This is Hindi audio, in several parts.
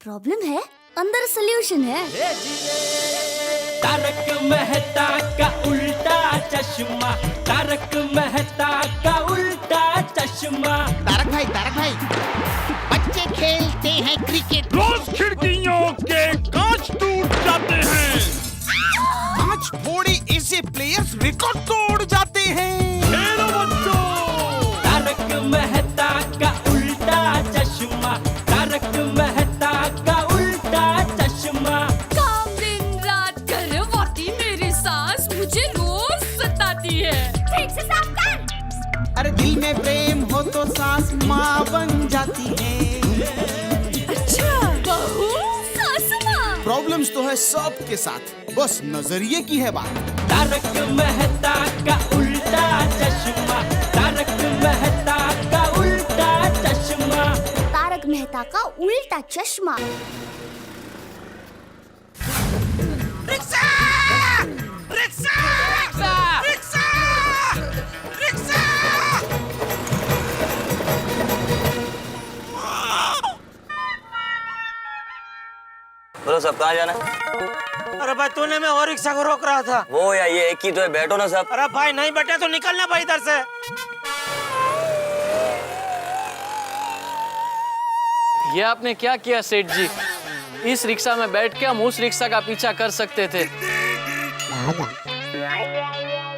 प्रॉब्लम है, अंदर सोल्यूशन है। तारक मेहता का उल्टा चश्मा, तारक मेहता का उल्टा चश्मा। तारक भाई, बच्चे खेलते हैं क्रिकेट, रोज खिड़कियों के कांच टूट जाते हैं। आज थोड़े ऐसे प्लेयर्स रिकॉर्ड तोड़ जाते हैं। खेलो बच्चों। तारक मेहता का उल्टा चश्मा, तारक मेहता का उल्टा चश्मा। काम दिन रात करवाती मेरी सास मुझे रोज सताती है। ठीक से साफ कर। अरे दिल में प्रेम हो तो सास माँ बन जाती है। अच्छा, बहू सास माँ। प्रॉब्लम्स तो है सबके साथ, बस नजरिए की है बात। तारक मेहता का उल्टा चश्मा, तारक मेहता का उल्टा चश्मा। तारक मेहता का उल्टा चश्मा। रिक्शा! रिक्शा! रिक्शा! रिक्शा! बोलो सब कहाँ जाना है? अरे भाई तूने मैं और रिक्शा को रोक रहा था। वो या ये एक ही तो है, बैठो ना सब। अरे भाई नहीं बैठे तो निकलना भाई इधर से। ये आपने क्या किया सेठ जी? इस रिक्शा में बैठ के हम उस रिक्शा का पीछा कर सकते थे।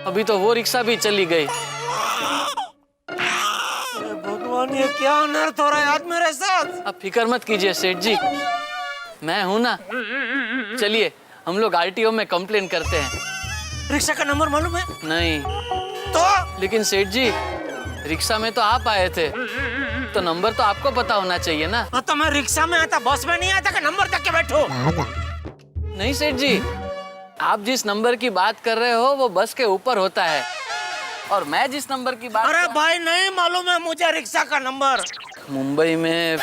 अभी तो वो रिक्शा भी चली गई। अरे भगवान ये क्या अनर्थ हो रहा है आज मेरे साथ। अब फिक्र मत कीजिए सेठ जी, मैं हूं ना। चलिए हम लोग आरटीओ में कंप्लेन करते हैं। रिक्शा का नंबर मालूम है? नहीं तो लेकिन सेठ जी, रिक्शा में तो आप आए थे, तो नंबर तो आपको पता होना चाहिए ना। तो मैं रिक्शा में आता, बस में नहीं आता कि नंबर तक के बैठो। नहीं सेठ जी, आप जिस नंबर की बात कर रहे हो वो बस के ऊपर होता है, और मैं जिस नंबर की बात अरे भाई नहीं मालूम है मुझे रिक्शा का नंबर। मुंबई में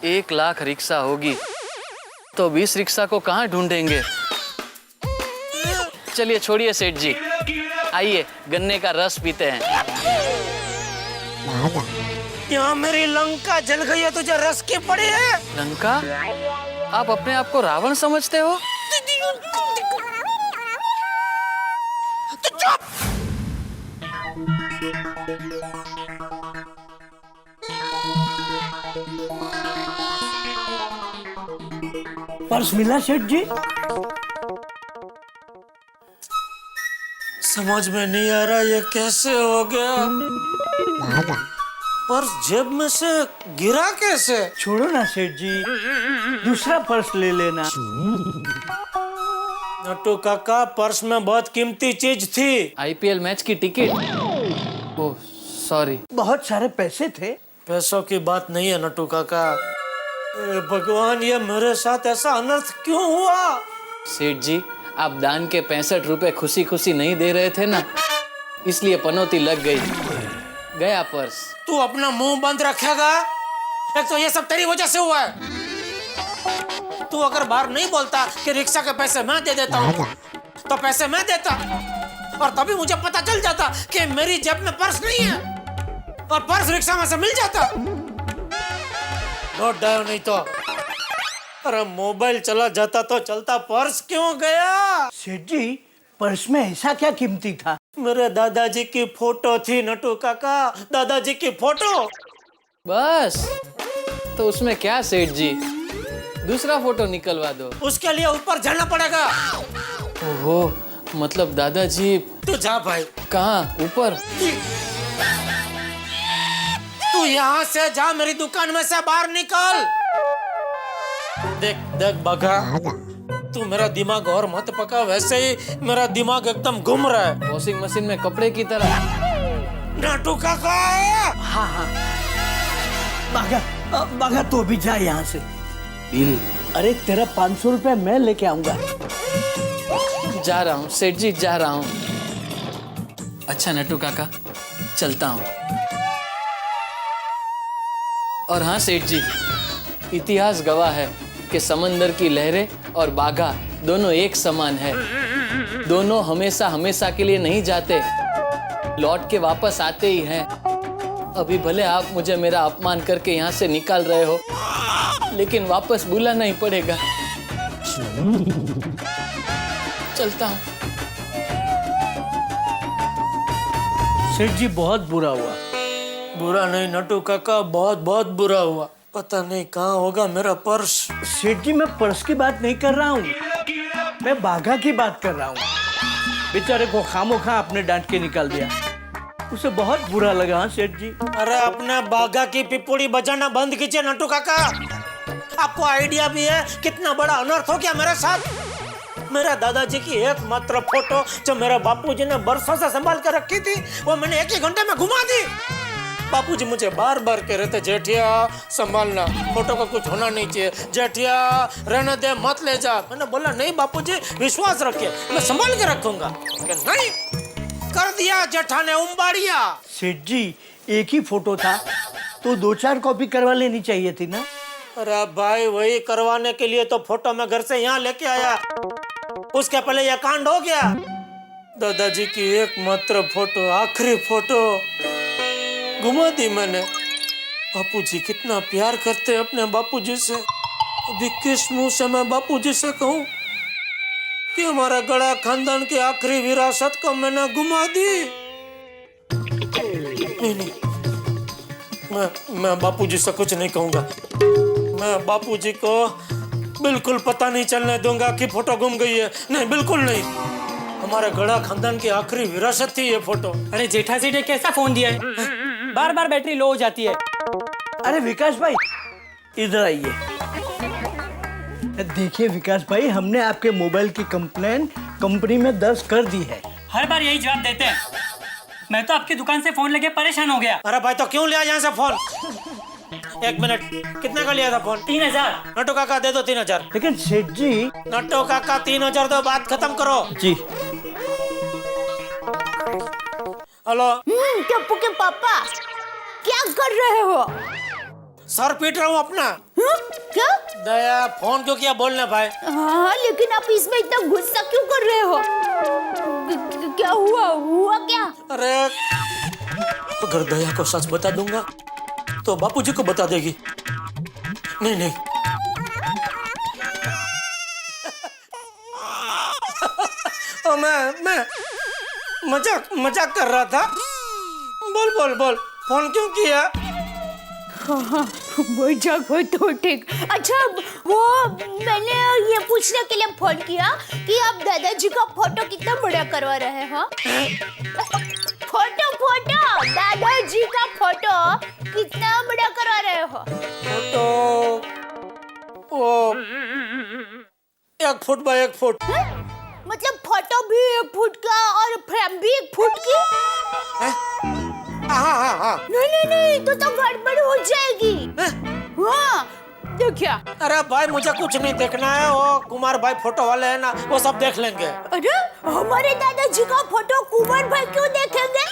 1 लाख रिक्शा होगी, तो 20 रिक्शा को कहाँ ढूंढेंगे। चलिए छोड़िए सेठ जी, आइए गन्ने का रस पीते हैं। यहाँ मेरी लंका जल गई है, तुझे रस की पड़ी है। लंका? आप अपने आप को रावण समझते हो? तो चुप। पर्स मिला सेठ जी? समझ में नहीं आ रहा ये कैसे हो गया। पर्स जेब में से गिरा कैसे? छोड़ो ना सेठ जी, दूसरा पर्स ले लेना। नट्टू काका पर्स में बहुत कीमती चीज थी। आईपीएल मैच की टिकट? Oh sorry. बहुत सारे पैसे थे। पैसों की बात नहीं है नट्टू काका। ए भगवान ये मेरे साथ ऐसा अनर्थ क्यों हुआ? सेठ जी, आप दान के 65 रुपए खुशी खुशी नहीं दे रहे थे ना, इसलिए पनौती लग गई। गया पर्स। तू अपना मुंह बंद रखेगा? एक तो ये सब तेरी वजह से हुआ है। तू अगर बाहर नहीं बोलता कि रिक्शा के पैसे मैं दे देता हूँ, तो पैसे मैं देता, और तभी मुझे पता चल जाता कि मेरी जेब में पर्स नहीं है, और पर्स रिक्शा में से मिल जाता। लौट डायो नहीं तो। अरे मोबाइल चला जाता तो चलता, पर्स क्यों गया? सेठ जी, पर्स में ऐसा क्या कीमती था? मेरे दादाजी की फोटो थी नट्टू काका, दादाजी की फोटो। बस तो उसमें क्या सेठ जी, दूसरा फोटो निकलवा दो। उसके लिए ऊपर जाना पड़ेगा। ओहो, मतलब दादाजी। तू जा भाई। कहाँ? ऊपर? तू यहाँ से जा, मेरी दुकान में से बाहर निकल। देख देख बगा, तू मेरा दिमाग और मत पका, वैसे ही मेरा दिमाग एकदम घूम रहा है। वॉशिंग मशीन में कपड़े की तरह। नट्टू काका। हाँ हाँ, बागा तो भी जा यहाँ से। बिल? अरे तेरा 500 रुपए मैं लेके आऊंगा। जा रहा हूँ सेठ जी, जा रहा हूँ। अच्छा नट्टू काका, चलता हूँ। और हाँ सेठ जी, इतिहास गवाह है कि समंदर की लहरें और बाघा दोनों एक समान है। दोनों हमेशा हमेशा के लिए नहीं जाते, लौट के वापस आते ही हैं। अभी भले आप मुझे मेरा अपमान करके यहाँ से निकाल रहे हो, लेकिन वापस बुलाना ही पड़ेगा। चलता हूँ। सेठ जी बहुत बुरा हुआ। बुरा नहीं नटू काका, बहुत बहुत बुरा हुआ। पता नहीं कहाँ होगा मेरा पर्स। सेठ जी मैं पर्स की बात नहीं कर रहा हूँ, मैं बाघा की बात कर रहा हूँ। बेचारे को खामोखा आपने डांट के निकाल दिया, उसे बहुत बुरा लगा। हाँ सेठ जी। अरे अपने बाघा की पिपुड़ी बजाना बंद कीजिए नटू काका। आपको आइडिया भी है कितना बड़ा अनर्थ हो गया मेरे साथ। मेरे दादाजी की एकमात्र फोटो जो मेरे बापूजी ने बरसों से संभाल कर रखी थी, वो मैंने 1 ही घंटे में घुमा दी। बापूजी मुझे बार बार कह रहे थे, जेठिया संभालना, फोटो का कुछ होना नहीं चाहिए, जेठिया रहने दे, मत ले जा। मैंने बोला नहीं बापूजी, विश्वास रखिए, मैं संभाल के रखूंगा। नहीं, कर दिया जेठा ने उम्बाड़िया। सेठ जी एक ही फोटो था तो 2-4 कॉपी करवा लेनी चाहिए थी ना। अरे भाई वही करवाने के लिए तो फोटो मैं घर से यहाँ लेके आया, उसके पहले यह कांड हो गया। दादाजी की एकमात्र फोटो, आखिरी फोटो घुमा दी मैंने। बापूजी कितना प्यार करते हैं अपने बापूजी से। अभी किस मुंह से मैं बापूजी से कहूँ कि हमारा गड़ा खानदान की आखिरी विरासत को मैंने घुमा दी। नहीं, मैं बापूजी से कुछ नहीं कहूँगा। मैं बापूजी को बिल्कुल पता नहीं चलने दूंगा कि फोटो गुम गई है। नहीं, बिल्कुल नहीं। हमारे गड़ा खानदान की आखिरी विरासत थी ये फोटो। अरे जेठा सेठ ने कैसा फोन दिया है, बार बार बैटरी लो हो जाती है। अरे विकास भाई इधर आइए। देखिए विकास भाई, हमने आपके मोबाइल की कंप्लेन कंपनी में दर्ज कर दी है। हर बार यही जवाब देते हैं। मैं तो आपकी दुकान से फोन लेके परेशान हो गया। अरे भाई तो क्यों लिया यहाँ से फोन? 1 मिनट, कितने का लिया था फोन? 3000। नटो काका दे दो 3000। लेकिन सेठ जी। नटो काका 3000 दो, बात खत्म करो। जी। हेलो। टप्पू के पापा क्या कर रहे हो? सर पीट रहा हूँ अपना। क्या? दया, फोन क्यों किया बोलने भाई? हाँ लेकिन आप इसमें इतना गुस्सा क्यों कर रहे हो? क्या हुआ क्या? अरे अगर दया को सच बता दूंगा तो बापूजी को बता देगी। नहीं मैं मजाक कर रहा था। बोल फोन क्यों किया? हाँ, मजाक हो तो ठीक। अच्छा वो मैंने ये पूछने के लिए फोन किया कि आप दादाजी का फोटो कितना बड़ा करवा रहे हो? फोटो दादाजी का फोटो कितना बड़ा करवा रहे हो? फोटो वो 1 फुट बाय 1 फुट। मतलब फोटो भी 1 फुट का और फ्रेम भी 1 फुट की? हाँ। नहीं तो गड़बड़ हो जाएगी। हाँ देखिए। अरे भाई मुझे कुछ नहीं देखना है, वो कुमार भाई फोटो वाले हैं ना, वो सब देख लेंगे। अरे हमारे दादाजी का फोटो कुमार भाई क्यों देखेंगे?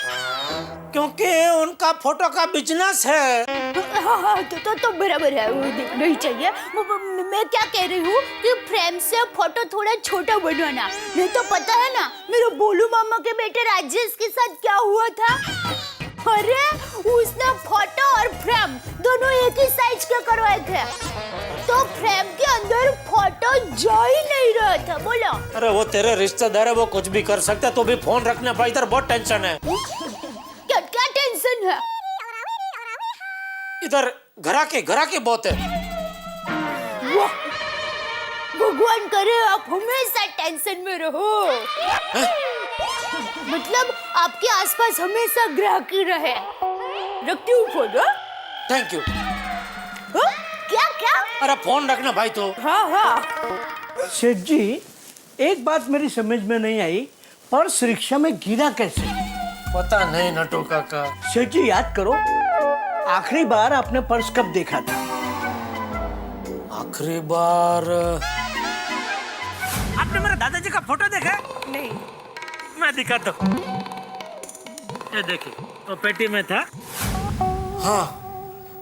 क्योंकि उनका फोटो का बिजनेस है। हाँ, तो बराबर है, वो देखना ही चाहिए। मैं क्या कह रही हूँ कि फ्रेम से फोटो थोड़ा छोटा बनवाना। नहीं तो पता है ना मेरे बोलू मामा के बेटे राजेश के साथ क्या हुआ था? अरे उसने फोटो और फ्रेम दोनों एक ही साइज के करवाए थे, तो फ्रेम के अंदर फोटो जा ही नहीं रहा था। बोलो। अरे वो तेरे रिश्तेदार है, वो कुछ भी कर सकते हैं, तो भी फोन रखने पर इधर बहुत टेंशन है। क्या टेंशन है? इधर घरा के बहुत है। भगवान करे आप हमेशा टेंशन में रहो। मतलब आपके आसपास हमेशा ग्राहकी रहे। रखती हूँ फोन। Thank you. क्या? अरे फोन रखना भाई तो। हाँ। सेठ जी एक बात मेरी समझ में नहीं आई, पर्स रिक्शा में गिरा कैसे? पता नहीं नटू काका। सेठ जी याद करो, आखिरी बार आपने पर्स कब देखा था? आखिरी बार आपने मेरे दादाजी का फोटो देखा? नहीं। मैं दिखाता हूँ, ये देखिए, तो पेटी में था। हाँ,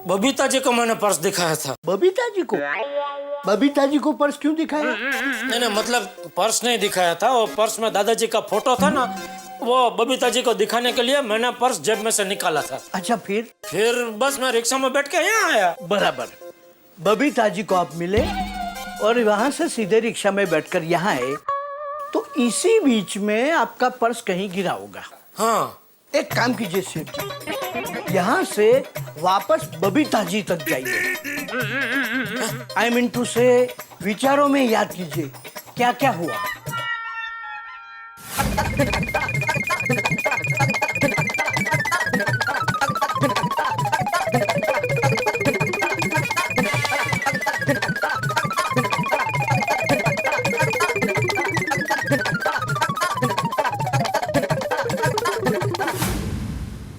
बबीता जी को मैंने पर्स दिखाया था। बबीता जी को पर्स क्यों दिखाया? नहीं मतलब पर्स नहीं दिखाया था, वो पर्स में दादाजी का फोटो था ना, वो बबीता जी को दिखाने के लिए मैंने पर्स जेब में से निकाला था। अच्छा फिर बस मैं रिक्शा में बैठ के यहाँ आया। बराबर। बबीता जी को आप मिले और वहां से सीधे रिक्शा में बैठकर यहाँ आए, तो इसी बीच में आपका पर्स कहीं गिरा होगा। हाँ, एक काम कीजिए सेठ जी, यहाँ से वापस बबीता जी तक जाइए। आई मीन टू से विचारों में याद कीजिए क्या क्या हुआ।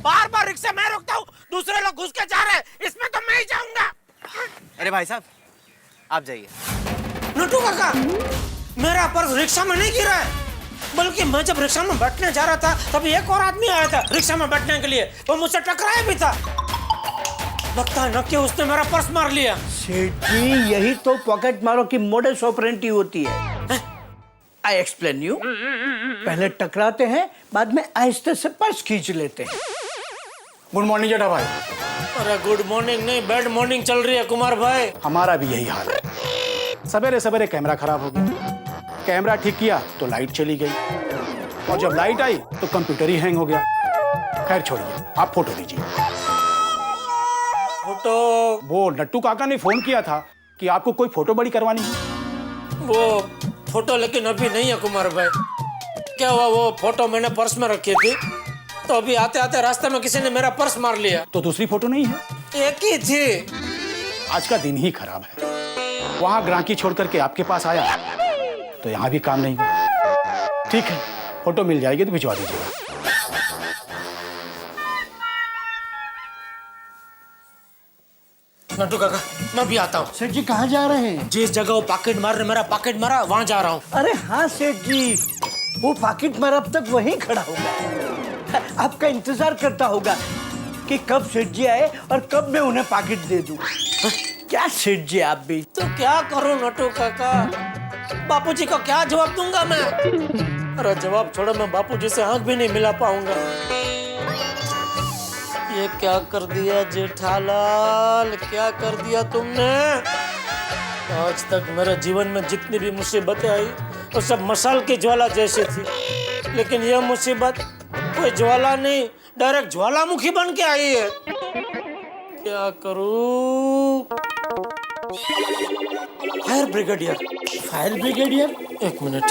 बार बार रिक्शा मैं रोकता हूँ, दूसरे लोग घुस के जा रहे हैं, इसमें तो मैं ही जाऊंगा। अरे भाई साहब आप जाइए। नटू काका, मेरा पर्स रिक्शा में नहीं गिरा है, बल्कि मैं जब रिक्शा में बैठने जा रहा था तभी एक और आदमी आया था रिक्शा में बैठने के लिए, वो मुझसे टकराया भी था। लगता है न कि उसने मेरा पर्स मार लिया। सेठ जी, यही तो पॉकेट मारो की मोडस ऑपरेंडी होती है। I explain you. पहले टकराते हैं, बाद में आहिस्ते से पर्स खींच लेते हैं। गुड मॉर्निंग जेठा भाई। अरे गुड मॉर्निंग नहीं, बैड मॉर्निंग चल रही है कुमार भाई। हमारा भी यही हाल है। सवेरे सवेरे कैमरा खराब हो गया, कैमरा ठीक किया तो लाइट चली गई, और जब लाइट आई तो कंप्यूटर ही हैंग हो गया। खैर छोड़िए, आप फोटो लीजिए। फोटो? वो नट्टू काका ने फोन किया था कि आपको कोई फोटो बड़ी करवानी है। वो फोटो लेकिन अभी नहीं है कुमार भाई। क्या हुआ, वो फोटो मैंने पर्स में रखी थी, तो अभी आते आते रास्ते में किसी ने मेरा पर्स मार लिया। तो दूसरी फोटो नहीं है? एक ही थी। आज का दिन ही खराब है। वहां ग्राहकी छोड़ करके आपके पास आया तो यहाँ भी काम नहीं हुआ। ठीक है, फोटो मिल जाएगी तो भिजवा दीजिएगा। नट्टू काका, मैं भी आता हूँ। सेठ जी कहाँ जा रहे हैं? जिस जगह वो पॉकेट मार मेरा पॉकेट मारा, वहां जा रहा हूँ। अरे हाँ सेठ जी, वो पॉकेट मार अब तक वहीं खड़ा होगा, आपका इंतजार करता होगा कि कब सेठ जी आए और कब मैं उन्हें पॉकेट दे दूं। क्या सेठ जी आप भी। तो क्या करूं नट्टू काका, बापूजी को क्या जवाब दूंगा मैं? अरे जवाब छोड़ो, मैं बापूजी से आंख भी नहीं मिला पाऊंगा। ये क्या कर दिया जेठालाल, क्या कर दिया तुमने? आज तक मेरे जीवन में जितनी भी मुसीबतें आई वो सब मशाल की ज्वाला जैसी थी, लेकिन यह मुसीबत कोई ज्वाला नहीं, डायरेक्ट ज्वालामुखी बन के आई है। क्या करूं? Fire brigadier. Fire brigadier? एक मिनट।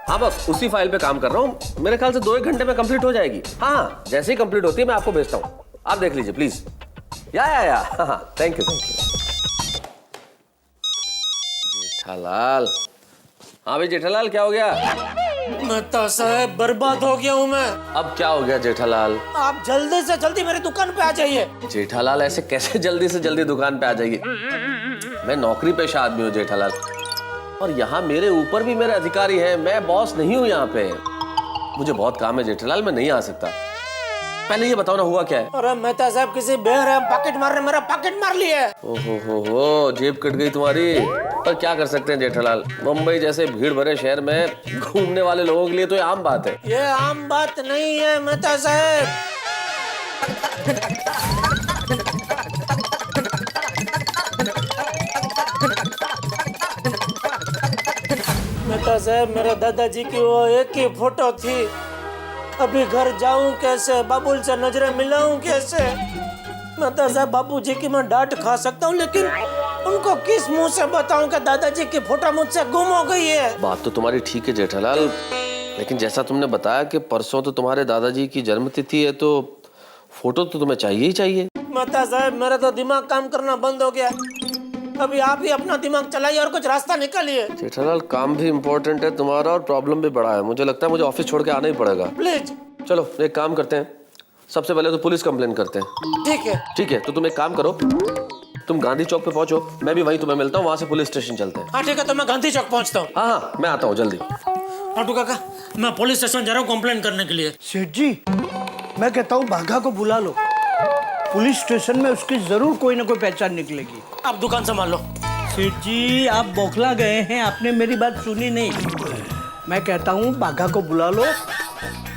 हाँ बस उसी फाइल पे काम कर रहा हूँ, मेरे ख्याल से 2-1 घंटे में कंप्लीट हो जाएगी। हाँ जैसे ही कंप्लीट होती है मैं आपको भेजता हूँ, आप देख लीजिए प्लीज। या हाँ, थैंक यू। जेठालाल। हाँ भाई जेठालाल, क्या हो गया? मैं तो साहब बर्बाद हो गया हूँ मैं। अब क्या हो गया जेठालाल? आप जल्दी से जल्दी मेरी दुकान पे आ जाइए। जेठालाल ऐसे कैसे जल्दी से जल्दी दुकान पे आ जाइए? मैं नौकरी पेशा आदमी हूँ जेठालाल, और यहाँ मेरे ऊपर भी मेरे अधिकारी हैं, मैं बॉस नहीं हूँ यहाँ पे। मुझे बहुत काम है जेठालाल, मैं नहीं आ सकता। पहले ये बताओ ना हुआ क्या है? अरे मेहता साहब, किसी बेरहम पॉकेट मार मेरा पॉकेट मार लिया। ओहो, जेब कट गई तुम्हारी। पर क्या कर सकते हैं जेठालाल, मुंबई जैसे भीड़ भरे शहर में घूमने वाले लोगों के लिए तो ये आम बात है। ये आम बात नहीं है मेहता साहब। मेहता साहब, मेरे दादाजी की वो एक ही फोटो थी। अभी घर जाऊं कैसे, बाबुल से नजरें मिलाऊं कैसे? मेहता साहब, बाबूजी की मैं डांट खा सकता हूँ, लेकिन उनको किस मुंह से बताऊं कि दादाजी की फोटो मुझसे गुम हो गई है? बात तो तुम्हारी ठीक है जेठालाल, लेकिन जैसा तुमने बताया कि परसों तो तुम्हारे दादाजी की जन्मतिथि है, तो फोटो तो तुम्हें चाहिए ही चाहिए। मेहता साहब, मेरा तो दिमाग काम करना बंद हो गया। अभी आप ही अपना दिमाग चलाइए और कुछ रास्ता निकालिए। जेठालाल, काम भी इम्पोर्टेंट है तुम्हारा और प्रॉब्लम भी बड़ा है। मुझे लगता है मुझे ऑफिस छोड़ के आना ही पड़ेगा। प्लीज। चलो एक काम करते हैं, सबसे पहले तो पुलिस कंप्लेन करते हैं। ठीक है। ठीक है, तो तुम एक काम करो, तुम गांधी चौक पे पहुंचो, मैं भी वहीं तुम्हें मिलता हूँ, वहां से पुलिस स्टेशन चलते हैं। हाँ ठीक है, तो मैं गांधी चौक पहुँचता हूँ। हाँ, मैं आता हूँ जल्दी। नट्टू काका, मैं पुलिस स्टेशन जा रहा हूँ कंप्लेन करने के लिए। सेठ जी, मैं कहता हूँ बाघा को बुला लो, पुलिस स्टेशन में उसकी जरूर कोई ना कोई पहचान निकलेगी। आप दुकान संभाल लो। सेठ जी, आप बौखला गए हैं, आपने मेरी बात सुनी नहीं। मैं कहता हूँ बाघा को बुला लो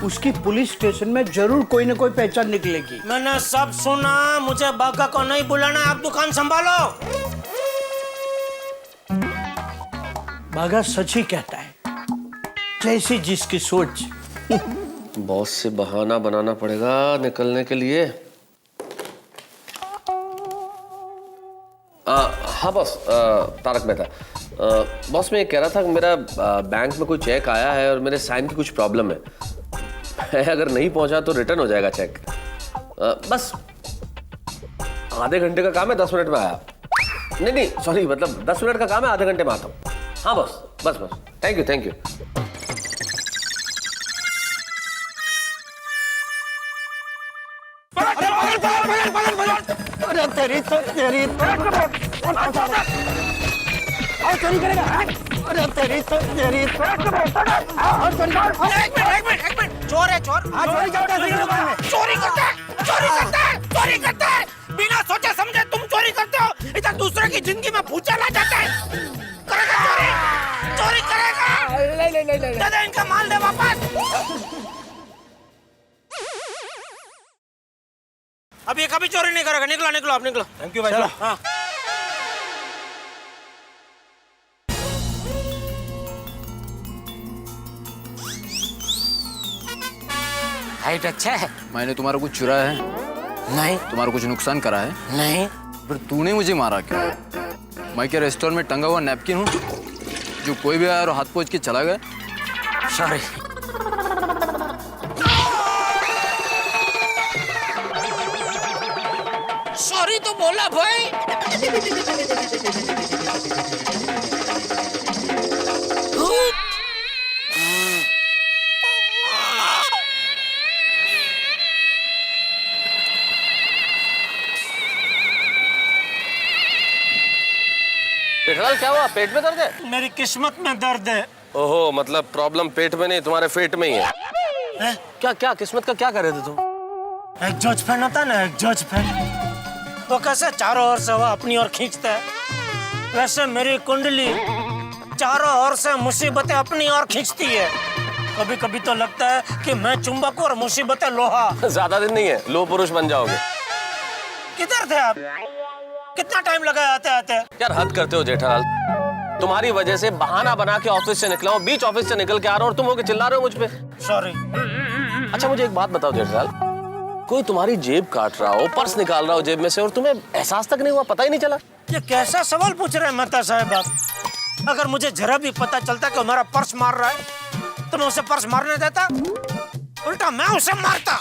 उसकी पुलिस स्टेशन में जरूर कोई ना कोई पहचान निकलेगी। मैंने सब सुना, मुझे बागा को नहीं बुलाना, आप दुकान संभालो। बागा सच ही कहता है, जैसी जिसकी सोच। बॉस से बहाना बनाना पड़ेगा निकलने के लिए। हाँ बॉस, तारक मेहता। बॉस मैं ये कह रहा था कि मेरा बैंक में कोई चेक आया है और मेरे साइन की कुछ प्रॉब्लम है। अगर नहीं पहुंचा तो रिटर्न हो जाएगा चेक। बस आधे घंटे का काम है, 10 मिनट में आया। नहीं सॉरी, मतलब 10 मिनट का काम है, आधे घंटे में आता हूँ। हाँ बॉस, बस थैंक यू। अरे तेरी तो चोरी करेगा। अरे तेरी तो एक मिनट, चोर है चोर। चोरी करता है। बिना सोचे समझे तुम चोरी करते हो, इधर दूसरे की जिंदगी में भूचा ला जाता है। करेगा चोरी करेगा। दादा इनका माल दे वापस। अब ये कभी चोरी नहीं करेगा। निकलो आप निकलो। थैंक यू भाई। चलो। हाँ। हाइट अच्छा है। मैंने तुम्हारा कुछ चुराया है? नहीं। तुम्हारा कुछ नुकसान करा है? नहीं। फिर तूने मुझे मारा क्यों? मैं क्या रेस्टोरेंट में टंगा हुआ नैपकिन हूँ जो कोई भी आया और हाथ पोंछ के चला गया? सॉरी। सॉरी तो बोला भाई। जेठालाल क्या हुआ, पेट में दर्द है? मेरी किस्मत में दर्द है। ओहो, मतलब प्रॉब्लम पेट में नहीं, तुम्हारे पेट में ही है। क्या किस्मत का क्या कर रहे थे तुम? एग्जॉस्ट फैन होता है ना, एग्जॉस्ट फैन, वो कैसे चारों ओर से हवा अपनी ओर खींचता है, वैसे मेरी कुंडली चारों ओर से मुसीबतें अपनी ओर खींचती है। कभी कभी तो लगता है कि मैं चुंबक और मुसीबतें लोहा। ज्यादा दिन नहीं है, लो पुरुष बन जाओगे। किधर थे आप? कितना टाइम लगा आते आते? यार हद करते हो जेठालाल, तुम्हारी वजह से बहाना बना के ऑफिस से निकला हूँ, बीच ऑफिस से निकल के आ रहा हूँ और तुम होके चिल्ला रहे हो मुझ पे। सॉरी। अच्छा मुझे एक बात बताओ जेठालाल, कोई तुम्हारी जेब काट रहा हो, पर्स निकाल रहा हो जेब में से और तुम्हें एहसास तक नहीं हुआ, पता ही नहीं चला? ये कैसा सवाल पूछ रहे हैं मेहता साहब आप? अगर मुझे जरा भी पता चलता कि हमारा पर्स मार रहा है तो मैं उसे पर्स मारने देता? उल्टा मैं उसे मारता।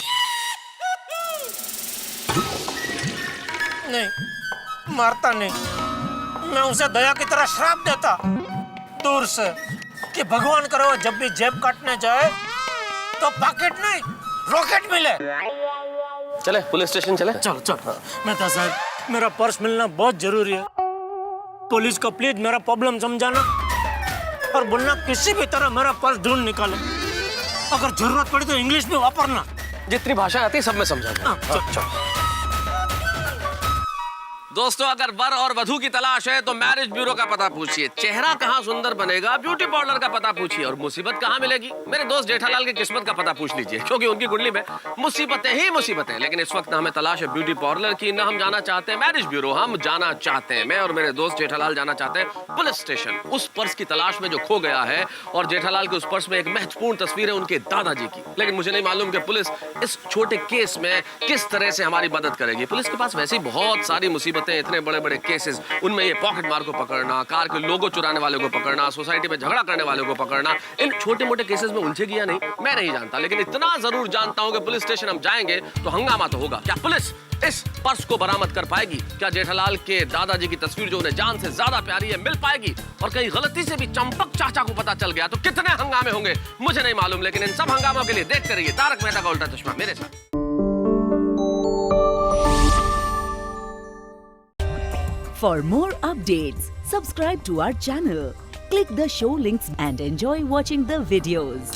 नहीं, मारता नहीं, मैं उसे दया की तरह श्राप देता दूर से कि भगवान करे वो जब भी जेब काटने जाए तो पॉकेट नहीं रॉकेट मिले। चले पुलिस स्टेशन चले। चलो चलो। मेहता साहब मेरा पर्स मिलना बहुत जरूरी है। पुलिस को प्लीज मेरा प्रॉब्लम समझाना और बोलना किसी भी तरह मेरा पर्स ढूंढ निकालो। अगर जरूरत पड़ी तो इंग्लिश में वापरना। जितनी भाषा आती है सब मैं समझाऊंगा। चलो। दोस्तों अगर वर और वधू की तलाश है तो मैरिज ब्यूरो का पता पूछिए। चेहरा कहाँ सुंदर बनेगा, ब्यूटी पार्लर का पता पूछिए। और मुसीबत कहाँ मिलेगी, मेरे दोस्त जेठालाल की किस्मत का पता पूछ लीजिए, क्योंकि उनकी कुंडली में मुसीबतें ही मुसीबतें। लेकिन इस वक्त ना हमें तलाश है ब्यूटी पार्लर की, ना हम जाना चाहते हैं मैरिज ब्यूरो। हम जाना चाहते हैं, मैं और मेरे दोस्त जेठालाल जाना चाहते हैं पुलिस स्टेशन, उस पर्स की तलाश में जो खो गया है। और जेठालाल के उस पर्स में एक महत्वपूर्ण तस्वीर है उनके दादाजी की। लेकिन मुझे नहीं मालूम कि पुलिस इस छोटे केस में किस तरह से हमारी मदद करेगी। पुलिस के पास वैसे ही बहुत सारी मुसीबतें, इतने बड़े बड़े केसेस, उनमें ये पॉकेट मार को पकड़ना, कार के लोगो चुराने वाले को पकड़ना, सोसाइटी में झगड़ा करने वाले को पकड़ना, इन छोटे मोटे केसेस में उलझेगी या नहीं मैं नहीं जानता। लेकिन इतना जरूर जानता हूं कि पुलिस स्टेशन हम जाएंगे तो हंगामा तो होगा। क्या पुलिस इस पर्स को बरामद कर पाएगी? क्या जेठालाल के दादाजी की तस्वीर जो उन्हें जान से ज्यादा प्यारी है मिल पाएगी? और कहीं गलती से भी चंपक चाचा को पता चल गया तो कितने हंगामे होंगे मुझे नहीं मालूम। लेकिन इन सब हंगामों के लिए देखते रहिए तारक मेहता का उल्टा चश्मा मेरे साथ। For more updates, subscribe to our channel, click the show links and enjoy watching the videos.